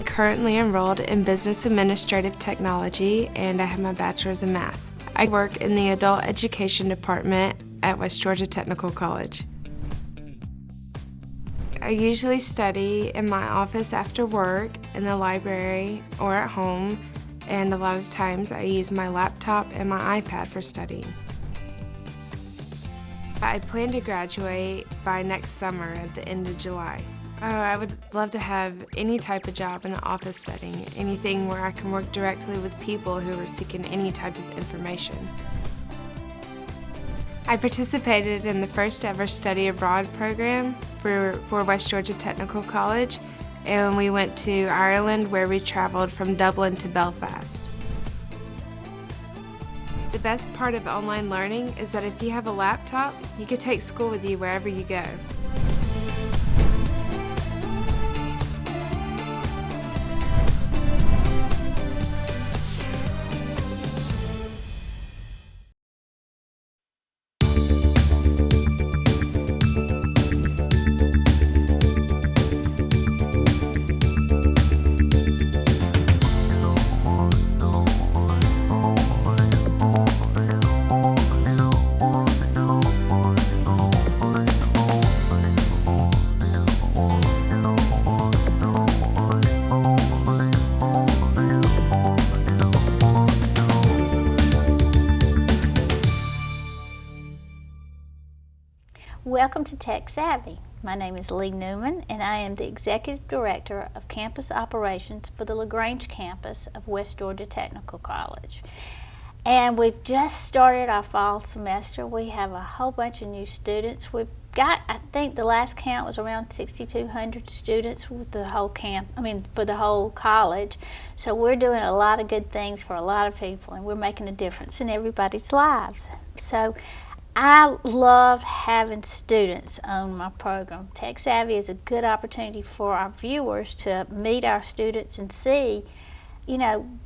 currently enrolled in Business Administrative Technology, and I have my bachelor's in math. I work in the Adult Education Department at West Georgia Technical College. I usually study in my office after work, in the library, or at home, and a lot of times I use my laptop and my iPad for studying. I plan to graduate by next summer at the end of July. I would love to have any type of job in an office setting, anything where I can work directly with people who are seeking any type of information. I participated in the first ever study abroad program for West Georgia Technical College, and we went to Ireland where we traveled from Dublin to Belfast. The best part of online learning is that if you have a laptop, you can take school with you wherever you go. Welcome to Tech Savvy. My name is Leigh Newman, and I am the Executive Director of Campus Operations for the LaGrange campus of West Georgia Technical College. And we've just started our fall semester. We have a whole bunch of new students. We've got, I think the last count was around 6,200 students with the whole for the whole college. So we're doing a lot of good things for a lot of people, and we're making a difference in everybody's lives. So I love having students on my program. Tech Savvy is a good opportunity for our viewers to meet our students and see,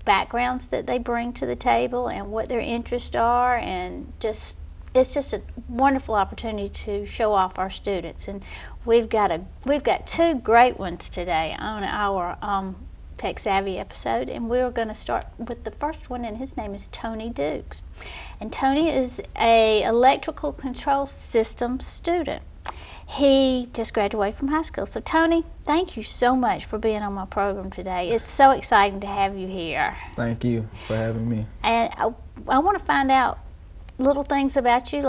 backgrounds that they bring to the table and what their interests are, and it's just a wonderful opportunity to show off our students. And we've got two great ones today on our Tech Savvy episode, and we're going to start with the first one, and his name is Tony Dukes. And Tony is a electrical control system student. He just graduated from high school. So Tony, thank you so much for being on my program today. It's so exciting to have you here. Thank you for having me. And I want to find out little things about you.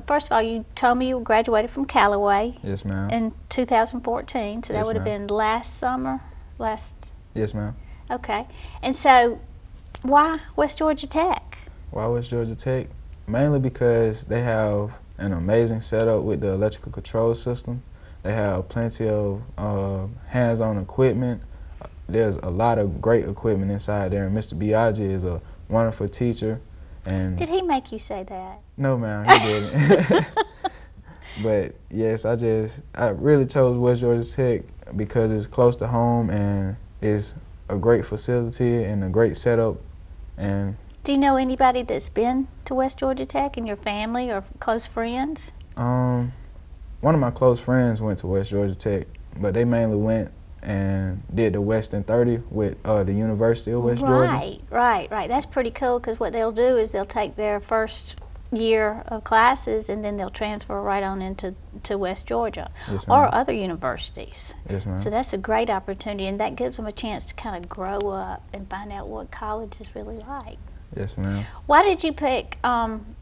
First of all, you told me you graduated from Callaway. Yes, ma'am. In 2014, so that Yes, would have ma'am. been last summer? Yes, ma'am. Okay. And so, why West Georgia Tech? Why West Georgia Tech? Mainly because they have an amazing setup with the electrical control system. They have plenty of hands-on equipment. There's a lot of great equipment inside there, and Mr. Biaggi is a wonderful teacher. And did he make you say that? No, ma'am, he didn't. But yes, I really chose West Georgia Tech because it's close to home and it's a great facility and a great setup. And do you know anybody that's been to West Georgia Tech in your family or close friends? One of my close friends went to West Georgia Tech, but they mainly went and did the Western 30 with the University of West Georgia. Right. That's pretty cool, because what they'll do is they'll take their first year of classes and then they'll transfer right on into West Georgia. Yes, ma'am. Or other universities. Yes, ma'am. So that's a great opportunity, and that gives them a chance to kind of grow up and find out what college is really like. Yes, ma'am. Why did you pick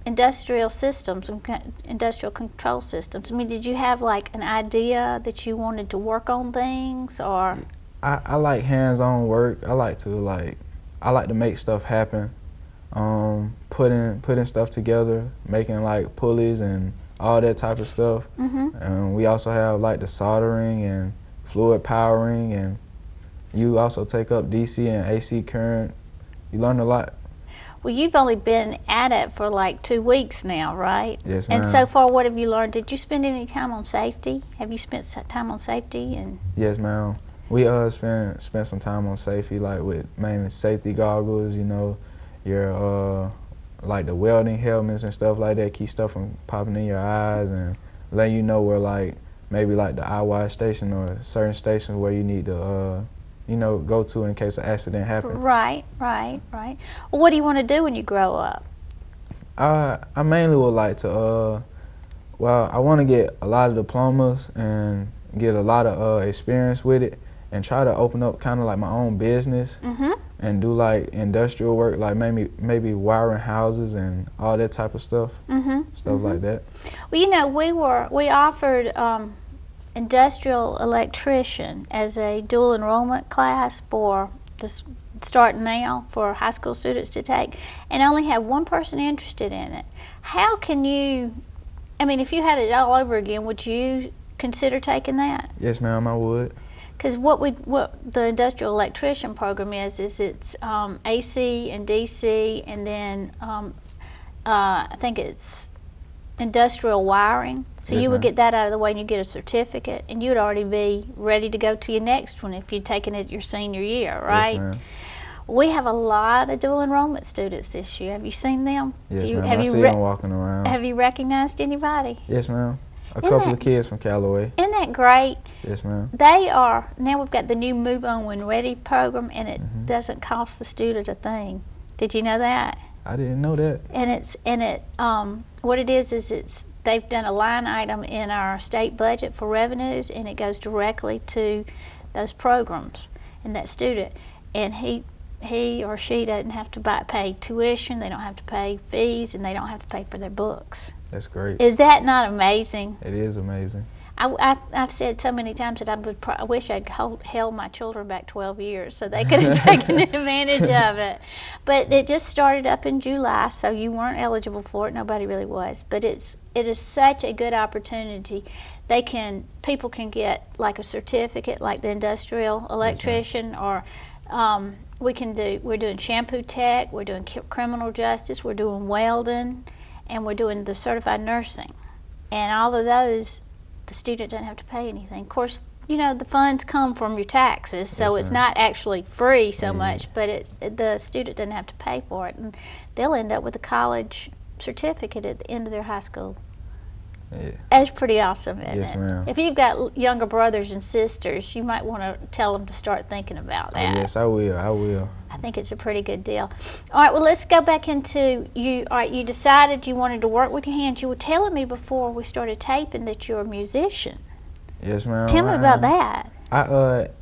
industrial systems and industrial control systems? I mean, did you have like an idea that you wanted to work on things, or? I like hands-on work. I like to make stuff happen. Putting stuff together, making like pulleys and all that type of stuff. Mm-hmm. And we also have like the soldering and fluid powering, and you also take up DC and AC current. You learn a lot. Well, you've only been at it for like 2 weeks now, right? Yes, ma'am. And so far, what have you learned? Did you spend any time on safety? Have you spent time on safety? And yes, ma'am. We spent some time on safety, like with mainly safety goggles, your like the welding helmets and stuff like that, keep stuff from popping in your eyes, and letting you know where maybe the eye wash station or certain stations where you need to go to in case an accident happens. Right. Well, what do you want to do when you grow up? I mainly would like to, I want to get a lot of diplomas and get a lot of experience with it and try to open up kind of like my own business and do like industrial work, like maybe wiring houses and all that type of stuff, like that. Well, we offered industrial electrician as a dual enrollment class for starting now for high school students to take, and only have one person interested in it. How can you, if you had it all over again, would you consider taking that? Yes, ma'am, I would. Because what the industrial electrician program is it's AC and DC, and then I think it's industrial wiring. So yes, you would ma'am. get that out of the way and you get a certificate, and you'd already be ready to go to your next one if you'd taken it your senior year, right? Yes, ma'am. We have a lot of dual enrollment students this year. Have you seen them? Yes, ma'am. I see them walking around. Have you recognized anybody? Yes, ma'am. A couple of kids from Callaway. Isn't that great? Yes, ma'am. Now we've got the new Move On When Ready program, and it doesn't cost the student a thing. Did you know that? I didn't know that. What it is they've done a line item in our state budget for revenues, and it goes directly to those programs and that student, and he or she doesn't have to pay tuition, they don't have to pay fees, and they don't have to pay for their books. That's great. Is that not amazing? It is amazing. I've said so many times that I wish I'd held my children back 12 years so they could have taken advantage of it. But it just started up in July, so you weren't eligible for it. Nobody really was. But it is such a good opportunity. People can get like a certificate, like the industrial electrician, or we're doing shampoo tech, we're doing criminal justice, we're doing welding, and we're doing the certified nursing. And all of those, the student doesn't have to pay anything. Of course, the funds come from your taxes, so yes, it's ma'am. not actually free so much, but the student doesn't have to pay for it. And they'll end up with a college certificate at the end of their high school. Yeah. That's pretty awesome, isn't Yes, it? ma'am. If you've got younger brothers and sisters, you might want to tell them to start thinking about that. Yes, I will. I think it's a pretty good deal. All right, well, let's go back into you. All right, you decided you wanted to work with your hands. You were telling me before we started taping that you're a musician. Yes, ma'am. Tell me about that.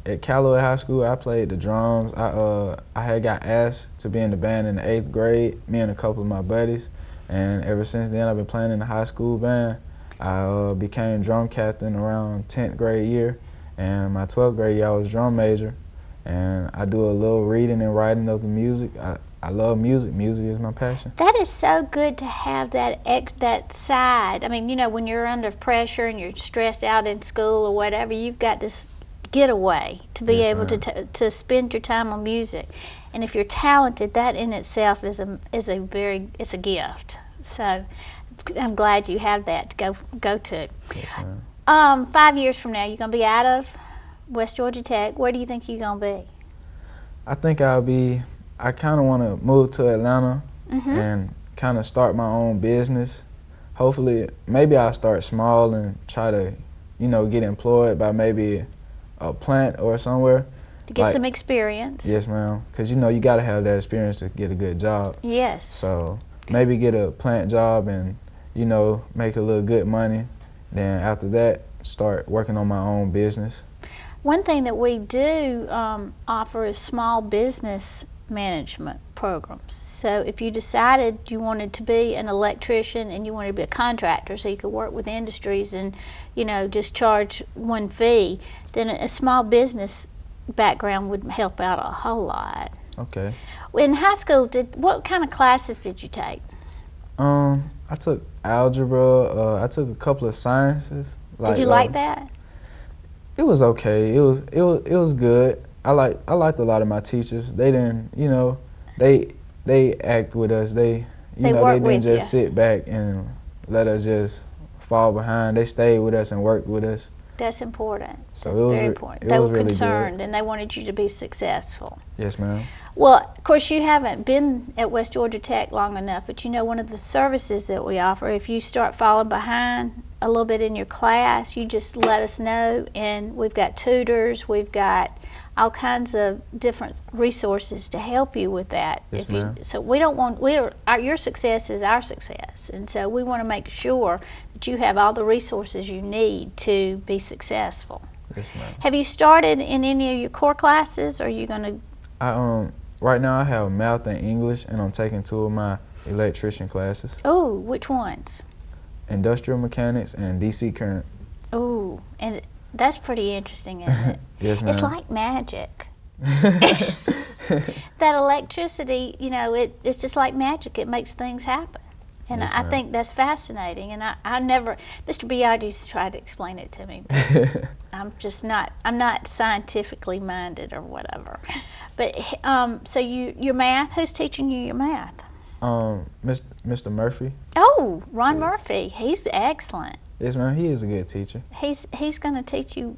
At Callaway High School, I played the drums. I had got asked to be in the band in the 8th grade, me and a couple of my buddies, and ever since then I've been playing in the high school band. I became drum captain around 10th grade year, and my 12th grade year I was drum major, and I do a little reading and writing of the music. I love music. Music is my passion. That is so good to have that side. When you're under pressure and you're stressed out in school or whatever, you've got this getaway to be Yes, able ma'am. to spend your time on music. And if you're talented, that in itself is a gift. So I'm glad you have that to go to. Yes, ma'am. 5 years from now, you're going to be out of West Georgia Tech. Where do you think you're going to be? I kind of want to move to Atlanta and kind of start my own business. Hopefully, maybe I'll start small and try to, get employed by maybe a plant or somewhere. To get some experience. Yes, ma'am. Because, you got to have that experience to get a good job. Yes. So maybe get a plant job and, make a little good money. Then after that, start working on my own business. One thing that we do offer is small business management programs. So if you decided you wanted to be an electrician and you wanted to be a contractor so you could work with industries and, just charge one fee, then a small business background would help out a whole lot. Okay. In high school, what kind of classes did you take? I took algebra. I took a couple of sciences. Did you like that? It was okay. It was good. I liked a lot of my teachers. They didn't, they act with us. They didn't just sit back and let us just fall behind. They stayed with us and worked with us. That's important. So That's very important. They were really concerned good. and they wanted you to be successful. Yes, ma'am. Well, of course, you haven't been at West Georgia Tech long enough, but one of the services that we offer, if you start falling behind a little bit in your class, you just let us know, and we've got tutors, we've got all kinds of different resources to help you with that. Yes, ma'am. So we don't want, your success is our success, and so we want to make sure that you have all the resources you need to be successful. Yes, ma'am. Have you started in any of your core classes, or are you going to? Right now I have math and English, and I'm taking 2 of my electrician classes. Oh, which ones? Industrial mechanics and DC current. Oh, and that's pretty interesting, isn't it? Yes, ma'am. It's like magic. That electricity, you know, it's just like magic. It makes things happen. And Yes, I ma'am. think that's fascinating. And I never, Mr. Biaggi's tried to explain it to me, but I'm not scientifically minded or whatever. But so your math, who's teaching you your math? Mr. Murphy. Oh, Ron Yes. Murphy. He's excellent. Yes, ma'am. He is a good teacher. He's going to teach you.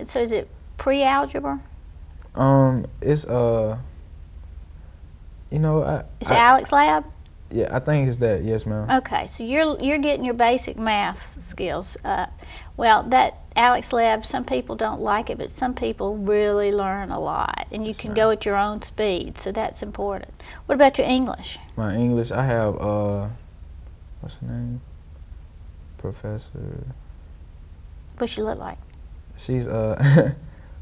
So is it pre-algebra? It's you know, It's Alex Lab. Yeah, I think it's that. Yes, ma'am. Okay, so you're getting your basic math skills up. Well, that Alex Lab, some people don't like it, but some people really learn a lot, and you can go at your own speed, so that's important. What about your English? My English, I have what's her name? Professor. What she look like? She's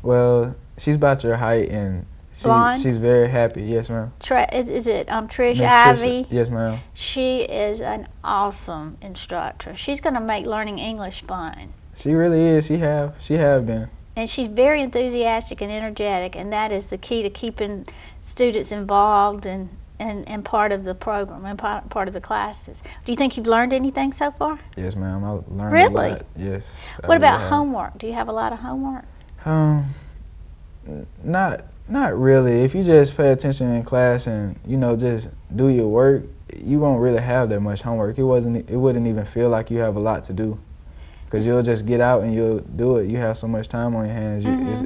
well, she's about your height, and Blonde? she's very happy. Yes, ma'am. Is it Trish Miss Ivy? Trisha. Yes, ma'am. She is an awesome instructor. She's going to make learning English fun. She really is. She have been. And she's very enthusiastic and energetic, and that is the key to keeping students involved and part of the program and part of the classes. Do you think you've learned anything so far? Yes, ma'am. I learned Really? a lot. Yes. What about homework? Do you have a lot of homework? Not really. If you just pay attention in class and, you know, just do your work, you won't really have that much homework. It wouldn't even feel like you have a lot to do, because you'll just get out and you'll do it. You have so much time on your hands.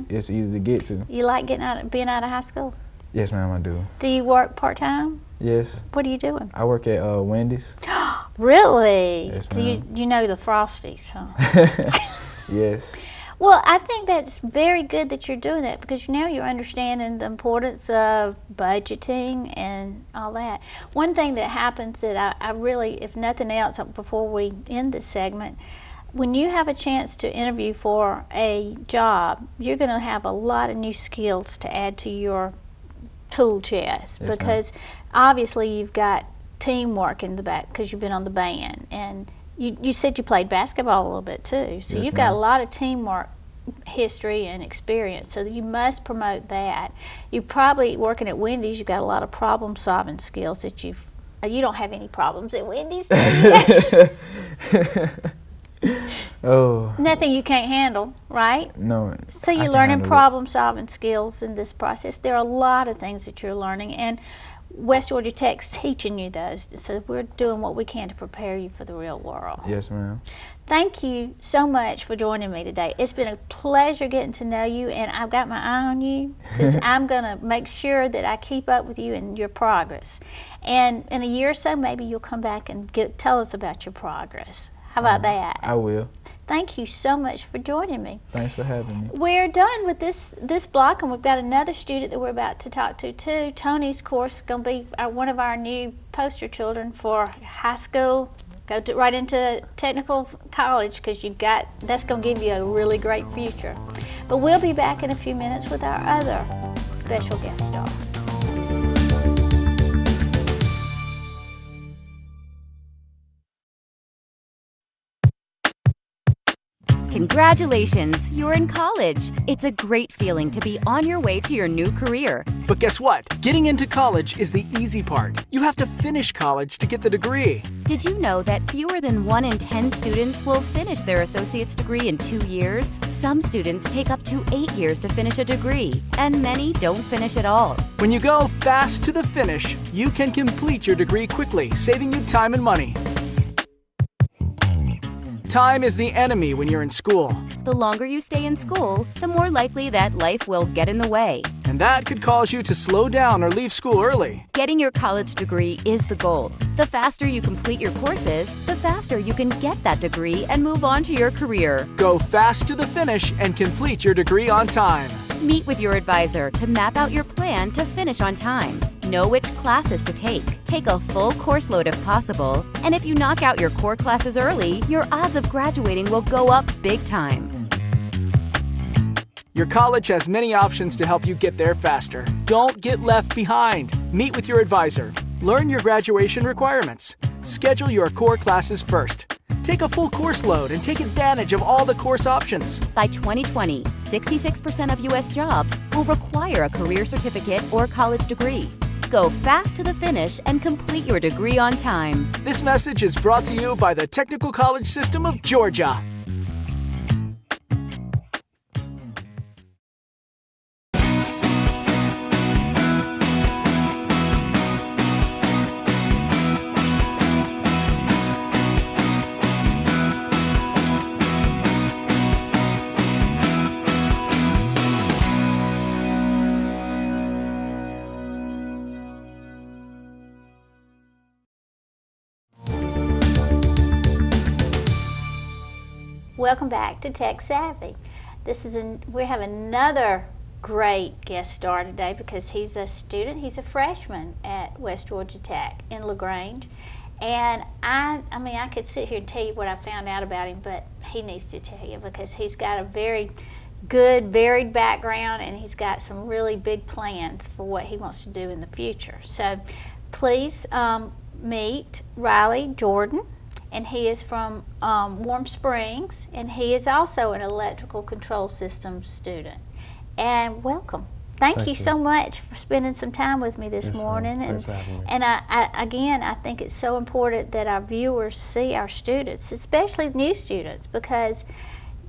It's easy to get to. You like being out of high school? Yes, ma'am, I do. Do you work part-time? Yes. What are you doing? I work at Wendy's. Really? Yes, So you know the Frosties, huh? Yes. Well, I think that's very good that you're doing that, because now you're understanding the importance of budgeting and all that. One thing that happens that I really, if nothing else, before we end this segment, when you have a chance to interview for a job, you're going to have a lot of new skills to add to your tool chest, Yes, because obviously you've got teamwork in the back because you've been on the band, and you said you played basketball a little bit too, so Yes, you've got a ma'am. lot of teamwork history and experience, so you must promote that. You probably, working at Wendy's, you've got a lot of problem solving skills that you don't have any problems at Wendy's, do you? Oh. Nothing you can't handle, right? No. So I you're can learning handle it. problem solving skills in this process. There are a lot of things that you're learning, and West Georgia Tech's teaching you those. So we're doing what we can to prepare you for the real world. Yes, ma'am. Thank you so much for joining me today. It's been a pleasure getting to know you, and I've got my eye on you, because I'm going to make sure that I keep up with you and your progress. And in a year or so, maybe you'll come back and tell us about your progress. How about that? I will. Thank you so much for joining me. Thanks for having me. We're done with this block, and we've got another student that we're about to talk to too. Tony's course is going to be one of our new poster children for high school. Go right into technical college, because that's going to give you a really great future. But we'll be back in a few minutes with our other special guest star. Congratulations, you're in college. It's a great feeling to be on your way to your new career. But guess what? Getting into college is the easy part. You have to finish college to get the degree. Did you know that fewer than 1 in 10 students will finish their associate's degree in 2 years? Some students take up to 8 years to finish a degree, and many don't finish at all. When you go fast to the finish, you can complete your degree quickly, saving you time and money. Time is the enemy when you're in school, The longer you stay in school, the more likely that life will get in the way. and that could cause you to slow down or leave school early. Getting your college degree is the goal. The faster you complete your courses, the faster you can get that degree and move on to your career. Go fast to the finish and complete your degree on time. Meet with your advisor to map out your plan to finish on time. Know which classes to take. Take a full course load if possible. And if you knock out your core classes early, your odds of graduating will go up big time. Your college has many options to help you get there faster. Don't get left behind. Meet with your advisor. Learn your graduation requirements. Schedule your core classes first. Take a full course load and take advantage of all the course options. By 2020, 66% of U.S. jobs will require a career certificate or college degree. Go fast to the finish and complete your degree on time. This message is brought to you by the Technical College System of Georgia. Welcome back to Tech Savvy. We have another great guest star today because he's a student. He's a freshman at West Georgia Tech in LaGrange. And I mean, I could sit here and tell you what I found out about him, but he needs to tell you because he's got a very good, varied background, and he's got some really big plans for what he wants to do in the future. So please meet Riley Jordan. And he is from Warm Springs, and he is also an electrical control systems student. And welcome. Thank you so much for spending some time with me this morning. Thanks for having me. And I think it's so important that our viewers see our students, especially new students, because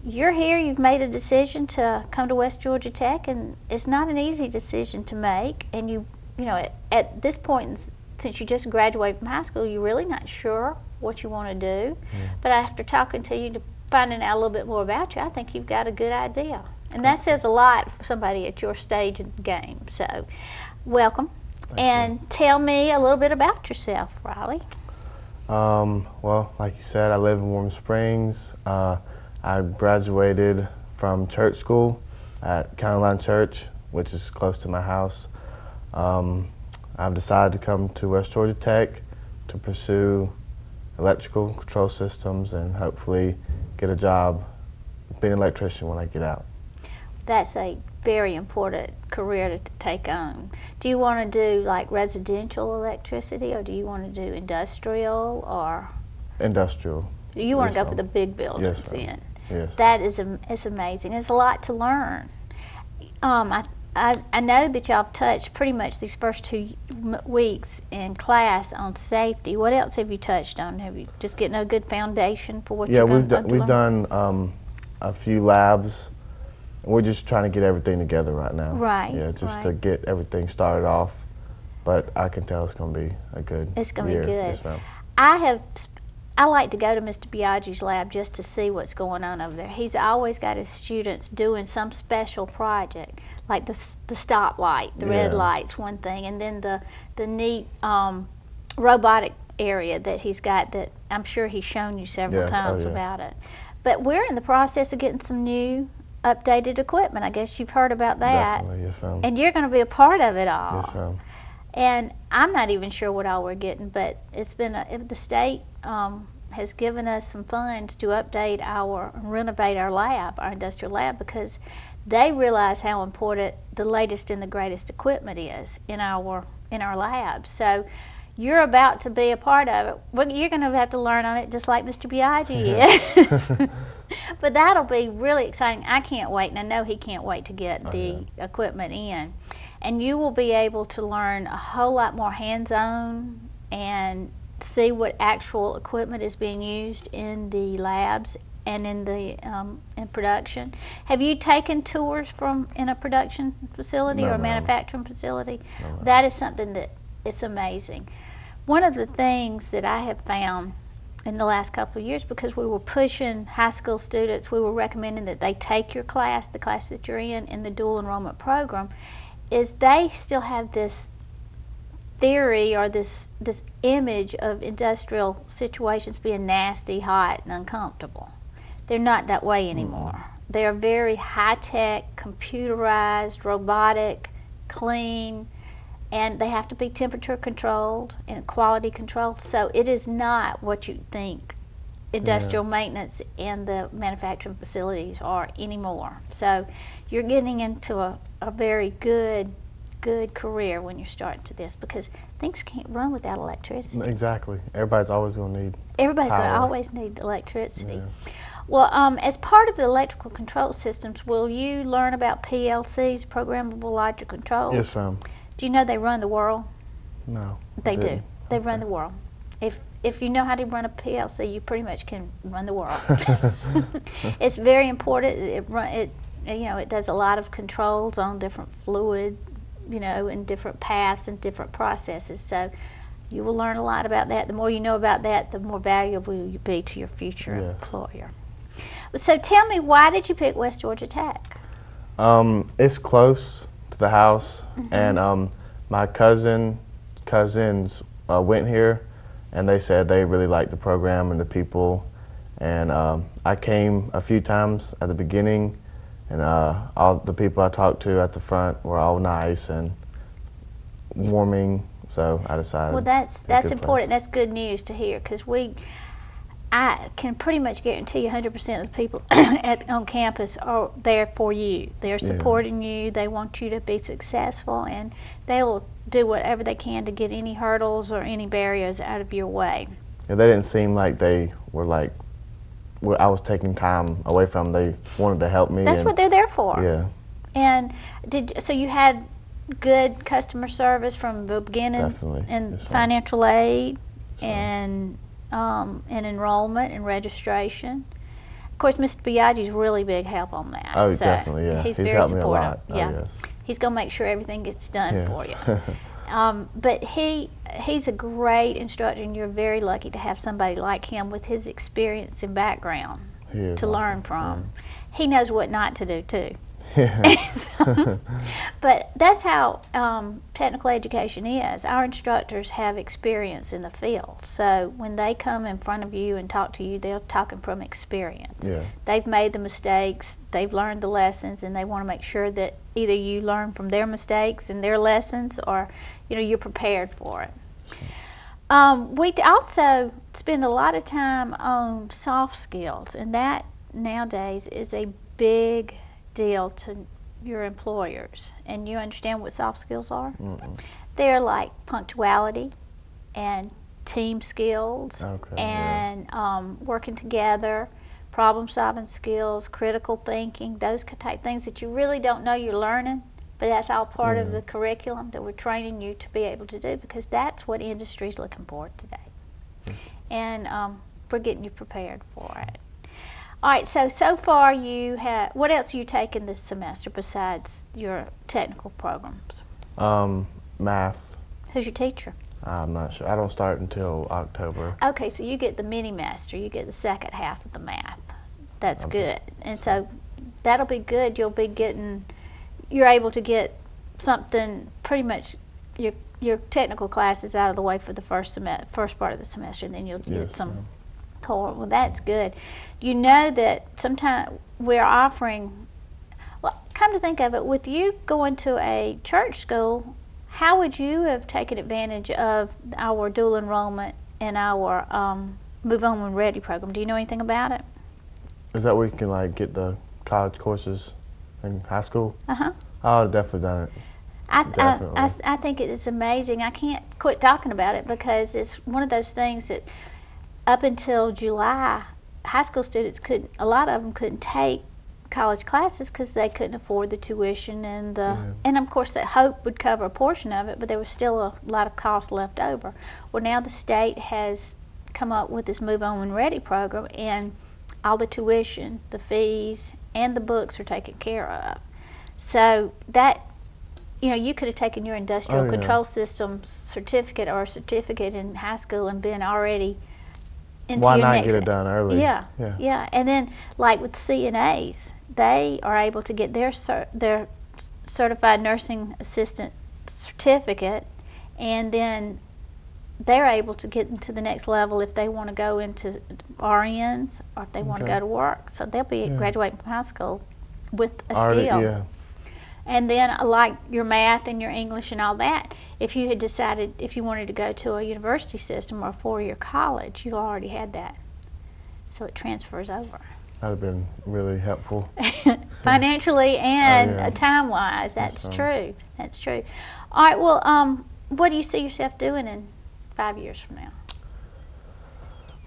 you're here, you've made a decision to come to West Georgia Tech, and it's not an easy decision to make. And you know, at this point, since you just graduated from high school, you're really not sure what you want to do. But after talking to you, finding out a little bit more about you, I think you've got a good idea. And that says a lot for somebody at your stage of the game. So, welcome. Thank you. Tell me a little bit about yourself, Riley. Well, like you said, I live in Warm Springs. I graduated from church school at County Line Church, which is close to my house. I've decided to come to West Georgia Tech to pursue electrical control systems and hopefully get a job being an electrician when I get out. That's a very important career to take on. Do you want to do like residential electricity, or do you want to do industrial, or? Industrial. You want to go for the big buildings Yes, then? Yes. That is it's amazing. There's a lot to learn. I know that y'all have touched pretty much these first 2 weeks in class on safety. What else have you touched on? Have you just getting a good foundation for what you're going to learn? We've done a few labs. We're just trying to get everything together right now. Right. Yeah, just to get everything started off. But I can tell it's going to be a good year. It's going to be good. Yes, ma'am. I like to go to Mr. Biaggi's lab just to see what's going on over there. He's always got his students doing some special project, like the stoplight, the red light's one thing, and then the neat robotic area that he's got that I'm sure he's shown you several times about it. But we're in the process of getting some new updated equipment. I guess you've heard about that. Definitely, yes, ma'am. And you're going to be a part of it all. Yes, ma'am. And I'm not even sure what all we're getting, but it's been the state has given us some funds to update renovate our lab, our industrial lab, because they realize how important the latest and the greatest equipment is in our lab. So you're about to be a part of it. Well, you're going to have to learn on it just like Mr. Biaggi is. But that'll be really exciting. I can't wait, and I know he can't wait to get the equipment in. And you will be able to learn a whole lot more hands-on and see what actual equipment is being used in the labs and in the in production. Have you taken tours in a production facility or a manufacturing facility? No, that is something that it's amazing. One of the things that I have found in the last couple of years, because we were pushing high school students, we were recommending that they take your class, the class that you're in the dual enrollment program, is they still have this theory or this image of industrial situations being nasty, hot, and uncomfortable. They're not that way anymore. They are very high-tech, computerized, robotic, clean, and they have to be temperature controlled and quality controlled. So it is not what you think industrial maintenance and the manufacturing facilities are anymore. So you're getting into a very good career when you're starting to this, because things can't run without electricity. Exactly. Everybody's always going to need Everybody's going to power. always need electricity. Yeah. Well, as part of the electrical control systems, will you learn about PLCs, programmable logic controls? Yes, ma'am. Do you know they run the world? No. They do. didn't. They run the world. If you know how to run a PLC, you pretty much can run the world. It's very important. It does a lot of controls on different fluid, and different paths and different processes. So you will learn a lot about that. The more you know about that, the more valuable you'll be to your future employer. So tell me, why did you pick West Georgia Tech? It's close to the house, and my cousins went here, and they said they really liked the program and the people. And I came a few times at the beginning, and all the people I talked to at the front were all nice and warming. So I decided. Well, that's important. That's good news to hear, because I can pretty much guarantee 100% of the people on campus are there for you. They're supporting you. They want you to be successful, and they will do whatever they can to get any hurdles or any barriers out of your way. Yeah, they didn't seem like they were like, I was taking time away from them. They wanted to help me. That's what they're there for. Yeah. And so you had good customer service from the beginning? Definitely. And financial aid and enrollment and registration. Of course, Mr. Biagi's really big help on that. Oh, so definitely, yeah. He's He's very helped me a supportive. lot. Yeah. Oh, yes. He's going to make sure everything gets done for Yes. you. But he's a great instructor, and you're very lucky to have somebody like him with his experience and background to learn from. Yeah. He knows what not to do, too. Yeah. But that's how technical education is. Our instructors have experience in the field. So when they come in front of you and talk to you, they're talking from experience. Yeah. They've made the mistakes, they've learned the lessons, and they want to make sure that either you learn from their mistakes and their lessons, or you're prepared for it. We also spend a lot of time on soft skills, and that nowadays is a big deal to your employers. And you understand what soft skills are? They're like punctuality and team skills, and working together, problem solving skills, critical thinking, those type things that you really don't know you're learning, but that's all part of the curriculum that we're training you to be able to do, because that's what industry is looking for today. And we're getting you prepared for it. All right, so far you have, what else are you taking this semester besides your technical programs? Math. Who's your teacher? I'm not sure. I don't start until October. Okay, so you get the mini master. You get the second half of the math. That's good. And so that'll be good. You're able to get something, pretty much your technical classes out of the way for the first part of the semester, and then you'll get some core. Well, that's good. You know that sometimes we're offering, well, come to think of it, with you going to a church school, how would you have taken advantage of our dual enrollment and our Move On When Ready program? Do you know anything about it? Is that where you can get the college courses in high school? Uh-huh. Oh, I've definitely done it. I think it is amazing. I can't quit talking about it, because it's one of those things that up until July, high school students a lot of them couldn't take college classes because they couldn't afford the tuition and and of course that Hope would cover a portion of it, but there was still a lot of cost left over. Well, now the state has come up with this Move On When Ready program, and all the tuition, the fees, and the books are taken care of. So that, you could have taken your industrial control system certificate or a certificate in high school and been already into Why your not next. get it done early? Yeah, Yeah. yeah. And then, like with CNAs, they are able to get their certified nursing assistant certificate, and then they're able to get into the next level if they want to go into RNs or if they want to Okay. go to work. So they'll be graduating from high school with a Already, skill. yeah. And then, like your math and your English and all that, if you had decided if you wanted to go to a university system or a four-year college, you already had that. So it transfers over. That would have been really helpful. Financially and yeah. time-wise, that's right. true. That's true. All right, well, what do you see yourself doing in 5 years from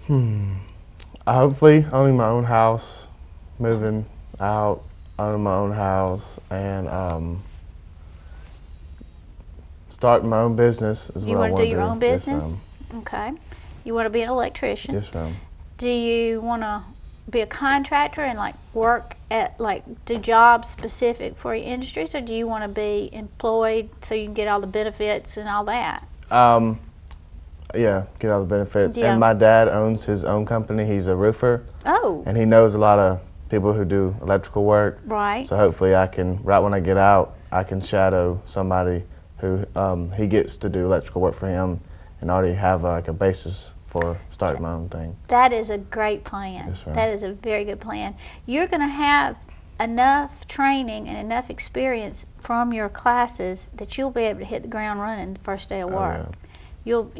now? Hopefully owning my own house, moving out, owning my own house, and starting my own business is You what I want want to to do your own Yes, business? ma'am. Okay. You want to be an electrician? Yes, ma'am. Do you want to be a contractor and like work at do jobs specific for your industries, or do you want to be employed so you can get all the benefits and all that? Yeah, get all the benefits. Yeah. And my dad owns his own company. He's a roofer. Oh. And he knows a lot of people who do electrical work. Right. So hopefully I can, right when I get out, I can shadow somebody who he gets to do electrical work for him and already have like a basis for starting my own thing. That is a great plan. Yes, ma'am. That is a very good plan. You're going to have enough training and enough experience from your classes that you'll be able to hit the ground running the first day of work. Yeah.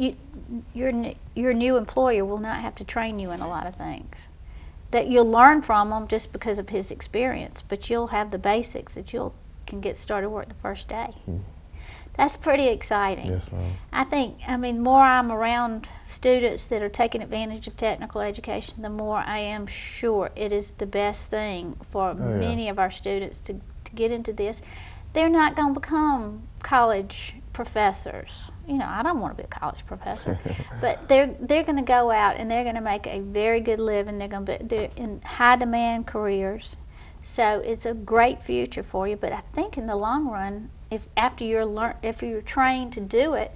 Your new employer will not have to train you in a lot of things. That you'll learn from him just because of his experience, but you'll have the basics that you can get started work the first day. That's pretty exciting. Yes, ma'am. I mean, more I'm around students that are taking advantage of technical education, the more I am sure it is the best thing for many of our students to get into this. They're not going to become college professors. You know, I don't want to be a college professor, but they're going to go out and they're going to make a very good living. They're in high demand careers, so it's a great future for you. But I think in the long run, if you're trained to do it,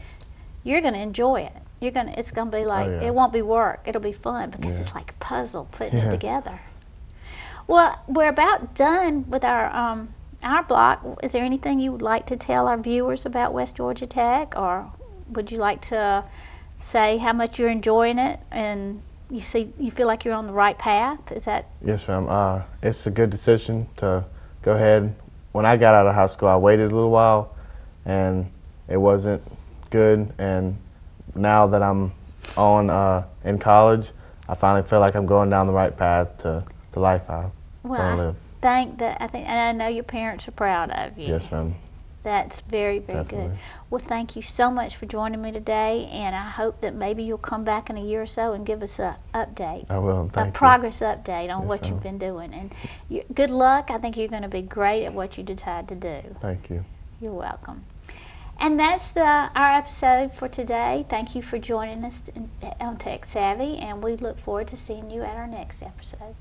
you're going to enjoy it. It's going to be like it won't be work. It'll be fun because it's like a puzzle putting it together. Well, we're about done with our block. Is there anything you would like to tell our viewers about West Georgia Tech, or would you like to say how much you're enjoying it and you feel like you're on the right path? Is that? Yes, ma'am. It's a good decision to go ahead. When I got out of high school, I waited a little while, and it wasn't good. And now that I'm in college, I finally feel like I'm going down the right path to the life I want to live. And I know your parents are proud of you. Yes, ma'am. That's very, very Definitely. good. Well, thank you so much for joining me today, and I hope that maybe you'll come back in a year or so and give us an update. I will. Thank you. A progress update on Yes, what ma'am. you've been doing. And good luck. I think you're going to be great at what you decide to do. Thank you. You're welcome. And that's our episode for today. Thank you for joining us on Tech Savvy, and we look forward to seeing you at our next episode.